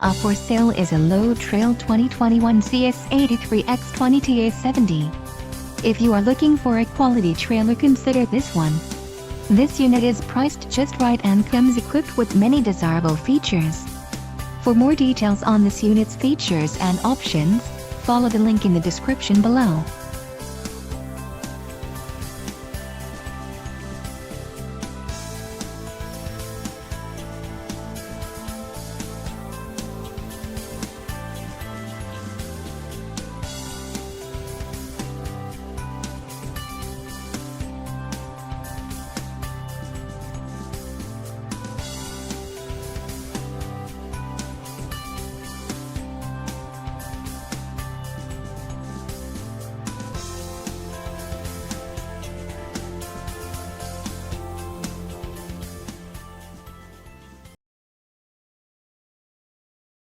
For sale is a low trail 2021 CS83X20TA70. If you are looking for a quality trailer, consider this one. This unit is priced just right and comes equipped with many desirable features. For more details on this unit's features and options, follow the link in the description below.